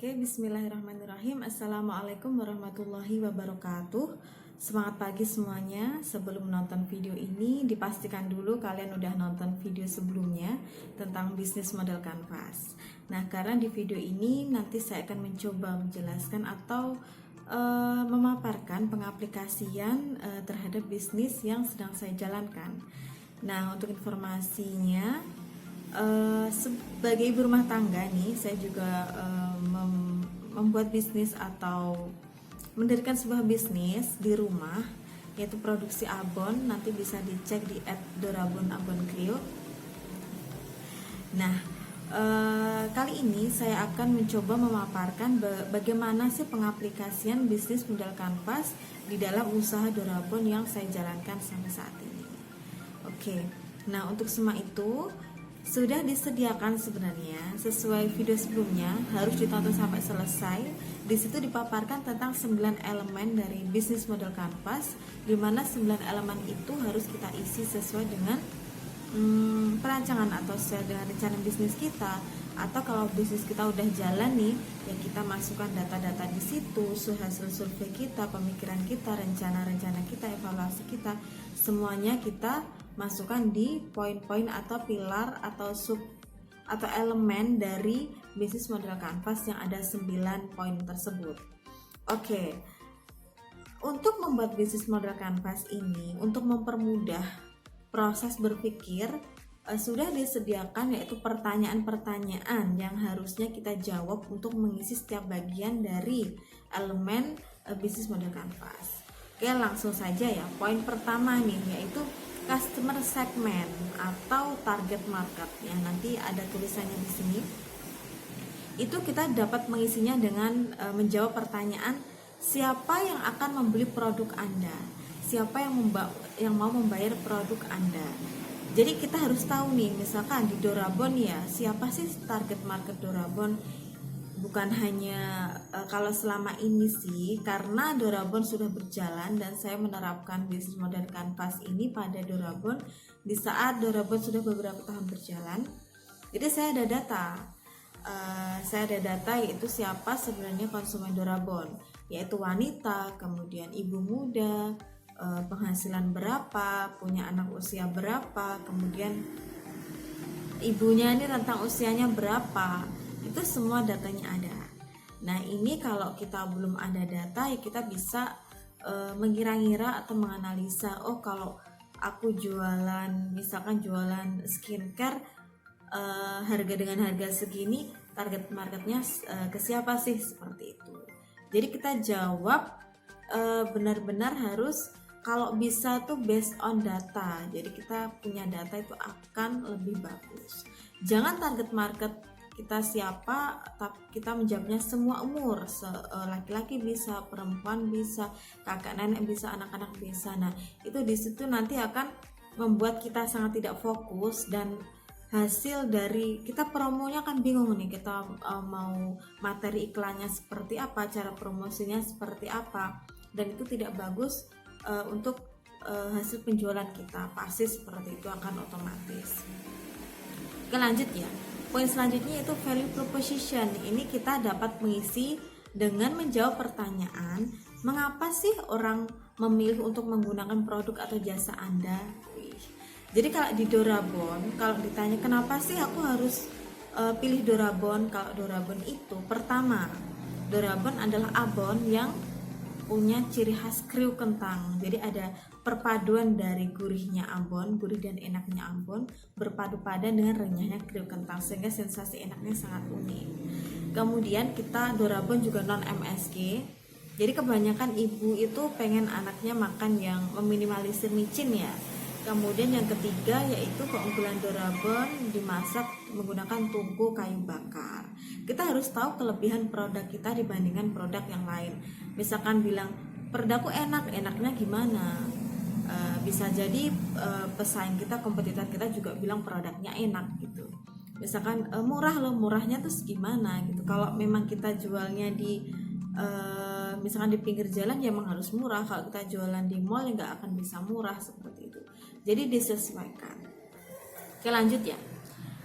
Oke, bismillahirrahmanirrahim. Assalamualaikum warahmatullahi wabarakatuh. Semangat pagi semuanya. Sebelum menonton video ini, dipastikan dulu kalian udah nonton video sebelumnya tentang bisnis model kanvas. Nah, karena di video ini nanti saya akan mencoba menjelaskan atau memaparkan pengaplikasian terhadap bisnis yang sedang saya jalankan. Nah, untuk informasinya, sebagai ibu rumah tangga nih, saya juga membuat bisnis atau mendirikan sebuah bisnis di rumah, yaitu produksi abon. Nanti bisa dicek di @dorabon_abon_crio. Nah, kali ini saya akan mencoba memaparkan bagaimana sih pengaplikasian bisnis model kanvas di dalam usaha Dorabon yang saya jalankan sampai saat ini. Oke, nah untuk semua itu sudah disediakan sebenarnya sesuai video sebelumnya, harus ditonton sampai selesai. Di situ dipaparkan tentang 9 elemen dari bisnis model kanvas, di mana 9 elemen itu harus kita isi sesuai dengan perancangan atau sesuai dengan rencana bisnis kita. Atau kalau bisnis kita udah jalan nih, ya kita masukkan data-data di situ, hasil survei kita, pemikiran kita, rencana-rencana kita, evaluasi kita, semuanya kita masukkan di poin-poin atau pilar atau elemen dari bisnis model kanvas yang ada 9 poin tersebut. Oke. Untuk membuat bisnis model kanvas ini, untuk mempermudah proses berpikir, sudah disediakan yaitu pertanyaan-pertanyaan yang harusnya kita jawab untuk mengisi setiap bagian dari elemen bisnis model kanvas. Oke, langsung saja ya. Poin pertama nih yaitu customer segment atau target market. Ya, nanti ada tulisannya di sini. Itu kita dapat mengisinya dengan menjawab pertanyaan, siapa yang akan membeli produk Anda? Siapa yang mau membayar produk Anda? Jadi kita harus tahu nih, misalkan di Dorabon ya, siapa sih target market Dorabon? Bukan hanya kalau selama ini sih, karena Dorabon sudah berjalan dan saya menerapkan bisnis model kanvas ini pada Dorabon di saat Dorabon sudah beberapa tahun berjalan. Jadi saya ada data, yaitu siapa sebenarnya konsumen Dorabon, yaitu wanita, kemudian ibu muda, penghasilan berapa, punya anak usia berapa, kemudian ibunya ini rentang usianya berapa, itu semua datanya ada. Nah, ini kalau kita belum ada data, ya kita bisa mengira-ngira atau menganalisa, oh kalau aku jualan, misalkan jualan skincare, harga dengan harga segini, target marketnya ke siapa sih, seperti itu. Jadi kita jawab benar-benar harus, kalau bisa tuh based on data. Jadi kita punya data itu akan lebih bagus. Jangan target market kita siapa, tapi kita menjawabnya semua umur, laki-laki bisa, perempuan bisa, kakak nenek bisa, anak-anak bisa. Nah, itu di situ nanti akan membuat kita sangat tidak fokus, dan hasil dari kita promonya kan bingung nih, kita mau materi iklannya seperti apa, cara promosinya seperti apa, dan itu tidak bagus untuk hasil penjualan kita. Pasti seperti itu akan otomatis. Oke, lanjut ya. Poin selanjutnya itu value proposition. Ini kita dapat mengisi dengan menjawab pertanyaan, mengapa sih orang memilih untuk menggunakan produk atau jasa Anda? Jadi kalau di Dorabon, kalau ditanya kenapa sih aku harus pilih Dorabon, kalau Dorabon itu pertama, Dorabon adalah abon yang punya ciri khas kriuk kentang. Jadi ada perpaduan dari gurihnya abon, gurih dan enaknya abon, berpadu padan dengan renyahnya kriuk kentang, sehingga sensasi enaknya sangat unik. Kemudian kita Dorabon juga non MSG. Jadi kebanyakan ibu itu pengen anaknya makan yang meminimalisir micin ya. Kemudian yang ketiga yaitu keunggulan Dorabon dimasak menggunakan tungku kayu bakar. Kita harus tahu kelebihan produk kita dibandingkan produk yang lain. Misalkan bilang produkku enaknya gimana? Bisa jadi pesaing kita, kompetitor kita juga bilang produknya enak gitu. Misalkan murah loh, murahnya tuh gimana gitu. Kalau memang kita jualnya di misalkan di pinggir jalan ya memang harus murah. Kalau kita jualan di mall ya nggak akan bisa murah, seperti itu. Jadi disesuaikan. Oke, lanjut ya.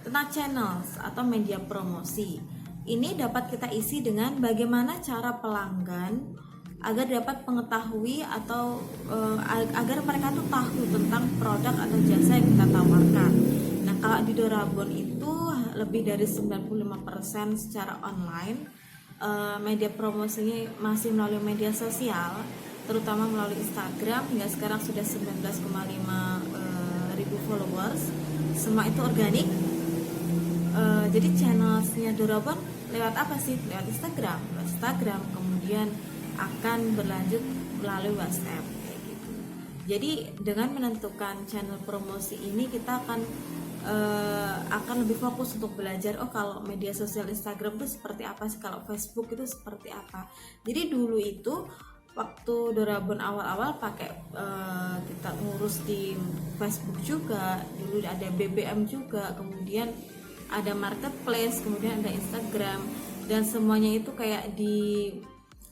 Tentang channels atau media promosi. ini dapat kita isi dengan bagaimana cara pelanggan agar dapat mengetahui atau agar mereka tuh tahu tentang produk atau jasa yang kita tawarkan. Nah, kalau di Dorabon itu lebih dari 95% secara online. Media promosinya masih melalui media sosial, terutama melalui Instagram. Hingga sekarang sudah 19,5 ribu followers. Semua itu organik. Jadi channelsnya Dorabon lewat apa sih? Lewat Instagram, kemudian akan berlanjut melalui WhatsApp kayak gitu. Jadi dengan menentukan channel promosi ini kita akan lebih fokus untuk belajar, oh kalau media sosial Instagram itu seperti apa sih, kalau Facebook itu seperti apa. Jadi dulu itu waktu Dorabon awal-awal pakai kita ngurus di Facebook juga, dulu ada BBM juga, kemudian ada marketplace, kemudian ada Instagram, dan semuanya itu kayak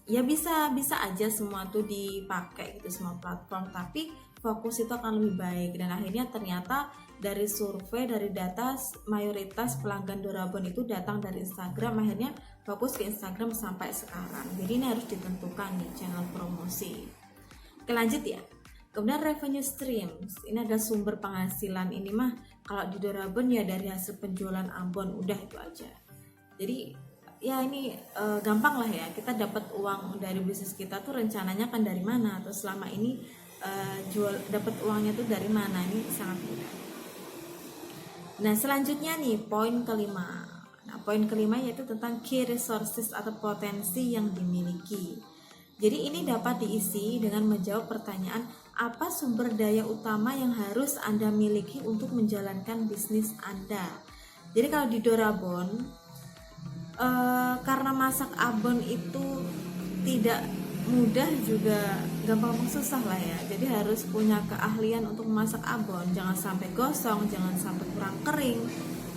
ya bisa aja semua tuh dipakai gitu, semua platform, tapi fokus itu akan lebih baik. Dan akhirnya ternyata dari survei, dari data, mayoritas pelanggan Dorabon itu datang dari Instagram. Akhirnya fokus ke Instagram sampai sekarang. Jadi ini harus ditentukan nih channel promosi. Oke, lanjut ya. Kemudian revenue streams, ini ada sumber penghasilan. Ini mah kalau di Dorabon ya dari hasil penjualan abon, udah itu aja. Jadi ya ini gampang lah ya, kita dapat uang dari bisnis kita tuh rencananya kan dari mana, atau selama ini dapat uangnya tuh dari mana, ini sangat mudah. Nah, selanjutnya nih poin kelima. Nah, poin kelima yaitu tentang key resources atau potensi yang dimiliki. Jadi ini dapat diisi dengan menjawab pertanyaan, apa sumber daya utama yang harus Anda miliki untuk menjalankan bisnis Anda. Jadi kalau di Dorabon, karena masak abon itu tidak mudah juga gampang susah lah ya. Jadi harus punya keahlian untuk memasak abon. Jangan sampai gosong, jangan sampai kurang kering,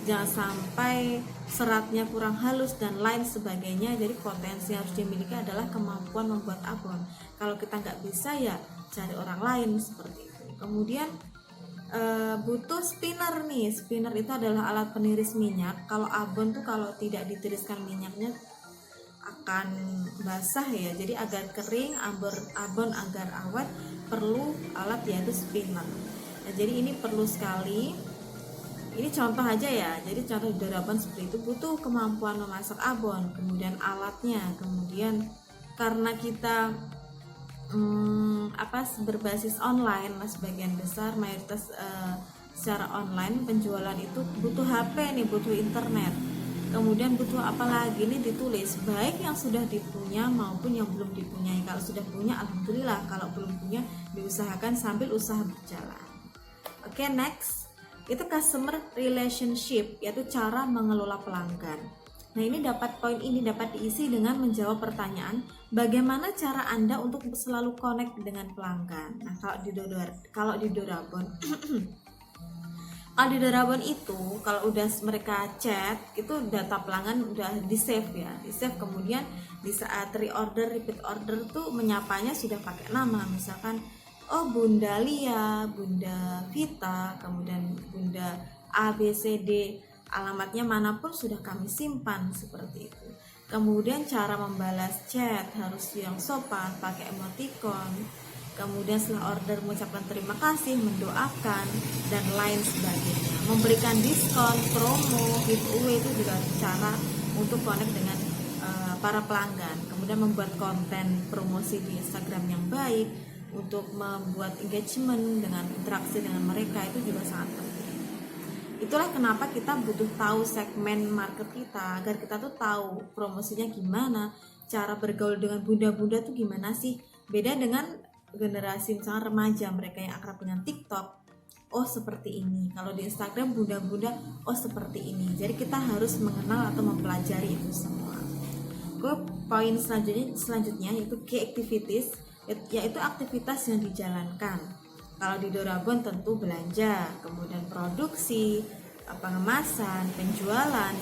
jangan sampai seratnya kurang halus dan lain sebagainya. Jadi potensi yang harus dimiliki adalah kemampuan membuat abon. Kalau kita nggak bisa ya cari orang lain seperti itu. Kemudian butuh spinner nih. Spinner itu adalah alat peniris minyak. Kalau abon tuh kalau tidak ditiriskan minyaknya akan basah ya. Jadi agar kering, abon agar awet, perlu alat yaitu spinner. Nah, jadi ini perlu sekali. Ini contoh aja ya. Jadi contoh di Dorabon seperti itu, butuh kemampuan memasak abon, kemudian alatnya, kemudian karena kita berbasis online, sebagian besar mayoritas secara online penjualan itu butuh HP nih, butuh internet. Kemudian butuh apa lagi nih, ditulis baik yang sudah dipunya maupun yang belum dipunyai. Kalau sudah punya alhamdulillah, kalau belum punya diusahakan sambil usaha berjalan. Oke, next itu customer relationship, yaitu cara mengelola pelanggan. Nah, poin ini dapat diisi dengan menjawab pertanyaan, bagaimana cara Anda untuk selalu connect dengan pelanggan. Nah, kalau di Dorabon kalau di Dorabon itu kalau udah mereka chat itu data pelanggan udah di save ya, kemudian di saat reorder, repeat order tuh menyapanya sudah pakai nama, misalkan oh Bunda Lia, Bunda Vita, kemudian Bunda ABCD, alamatnya manapun sudah kami simpan seperti itu. Kemudian cara membalas chat harus yang sopan, pakai emoticon. Kemudian setelah order mengucapkan terima kasih, mendoakan, dan lain sebagainya. Memberikan diskon, promo, giveaway itu juga cara untuk connect dengan para pelanggan. Kemudian membuat konten promosi di Instagram yang baik untuk membuat engagement dengan interaksi dengan mereka, itu juga sangat penting. Itulah kenapa kita butuh tahu segmen market kita, agar kita tuh tahu promosinya gimana, cara bergaul dengan bunda-bunda tuh gimana sih. Beda dengan generasi misalnya remaja, mereka yang akrab dengan TikTok, oh seperti ini. Kalau di Instagram bunda-bunda, oh seperti ini. Jadi kita harus mengenal atau mempelajari itu semua. Poin selanjutnya yaitu key activities, yaitu aktivitas yang dijalankan. Kalau di Dorabon tentu belanja, kemudian produksi, pengemasan, penjualan,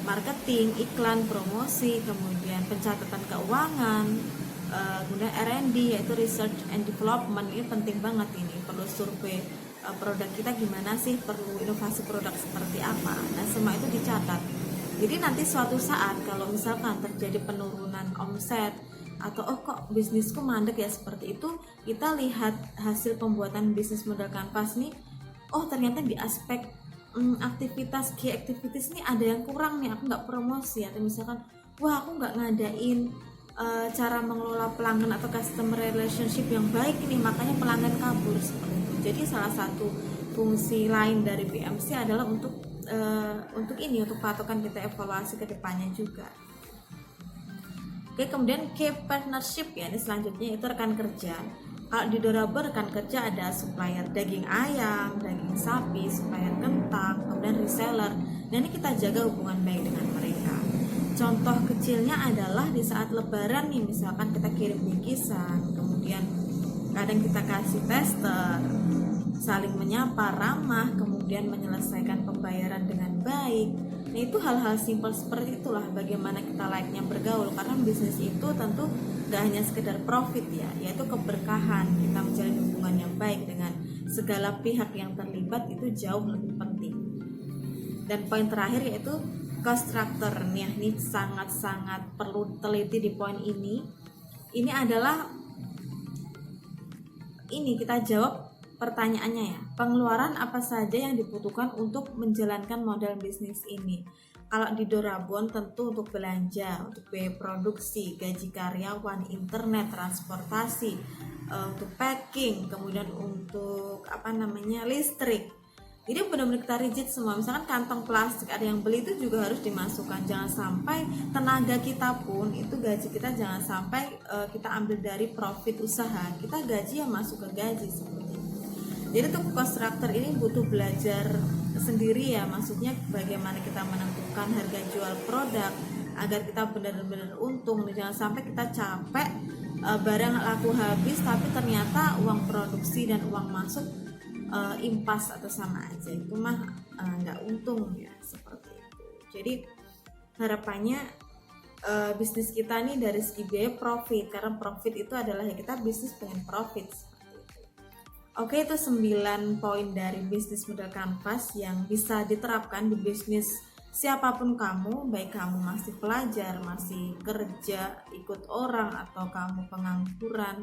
marketing, iklan, promosi, kemudian pencatatan keuangan, kemudian R&D yaitu research and development. Ini penting banget, ini perlu survei produk kita gimana sih, perlu inovasi produk seperti apa. Nah, semua itu dicatat. Jadi nanti suatu saat kalau misalkan terjadi penurunan omset atau kok bisnisku mandek ya seperti itu, kita lihat hasil pembuatan bisnis model kanvas nih, ternyata di aspek aktivitas key activities nih ada yang kurang nih, aku nggak promosi, atau misalkan wah aku nggak ngadain cara mengelola pelanggan atau customer relationship yang baik ini, makanya pelanggan kabur seperti itu. Jadi salah satu fungsi lain dari BMC adalah untuk patokan kita evaluasi ke depannya juga. Oke, kemudian key partnership ya, ini selanjutnya itu rekan kerja. Kalau di Dorabon rekan kerja ada supplier daging ayam, daging sapi, supplier kentang, kemudian reseller. Dan ini kita jaga hubungan baik dengan mereka. Contoh kecilnya adalah di saat lebaran nih, misalkan kita kirim bingkisan, kemudian kadang kita kasih tester, saling menyapa, ramah, kemudian menyelesaikan pembayaran dengan baik. Nah itu hal-hal simpel seperti itulah bagaimana kita layaknya bergaul, karena bisnis itu tentu gak hanya sekedar profit ya, yaitu keberkahan. Kita menjalin hubungan yang baik dengan segala pihak yang terlibat itu jauh lebih penting. Dan poin terakhir yaitu cost structure nih, ini sangat-sangat perlu teliti di poin ini. Ini adalah kita jawab pertanyaannya ya, pengeluaran apa saja yang dibutuhkan untuk menjalankan model bisnis ini. Kalau di Dorabon tentu untuk belanja, untuk biaya produksi, gaji karyawan, internet, transportasi, untuk packing, kemudian untuk listrik. Jadi benar-benar kita rigid semua. Misalkan kantong plastik ada yang beli itu juga harus dimasukkan. Jangan sampai tenaga kita pun itu gaji kita jangan sampai kita ambil dari profit usaha. Kita gaji yang masuk ke gaji seperti itu. Jadi untuk cost structure ini butuh belajar sendiri ya. Maksudnya bagaimana kita menentukan harga jual produk agar kita benar-benar untung. Jangan sampai kita capek barang laku habis tapi ternyata uang produksi dan uang masuk impas atau sama aja, itu mah nggak untung ya seperti itu. Jadi harapannya bisnis kita nih dari segi biaya profit, karena profit itu adalah ya kita bisnis pengen profit seperti itu. Oke, itu 9 poin dari bisnis model kanvas yang bisa diterapkan di bisnis siapapun kamu, baik kamu masih pelajar, masih kerja ikut orang, atau kamu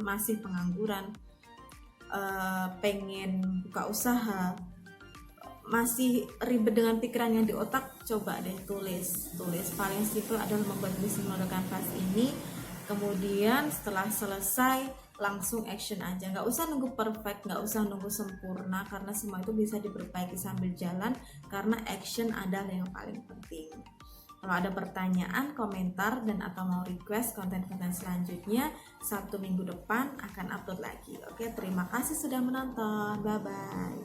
masih pengangguran, pengen buka usaha, masih ribet dengan pikiran yang di otak, coba deh tulis. Paling simpel adalah membuat bisnis model kanvas ini, kemudian setelah selesai langsung action aja, nggak usah nunggu perfect, nggak usah nunggu sempurna, karena semua itu bisa diperbaiki sambil jalan, karena action adalah yang paling penting. Kalau ada pertanyaan, komentar, dan atau mau request konten-konten selanjutnya, Sabtu minggu depan akan upload lagi. Oke, terima kasih sudah menonton. Bye-bye.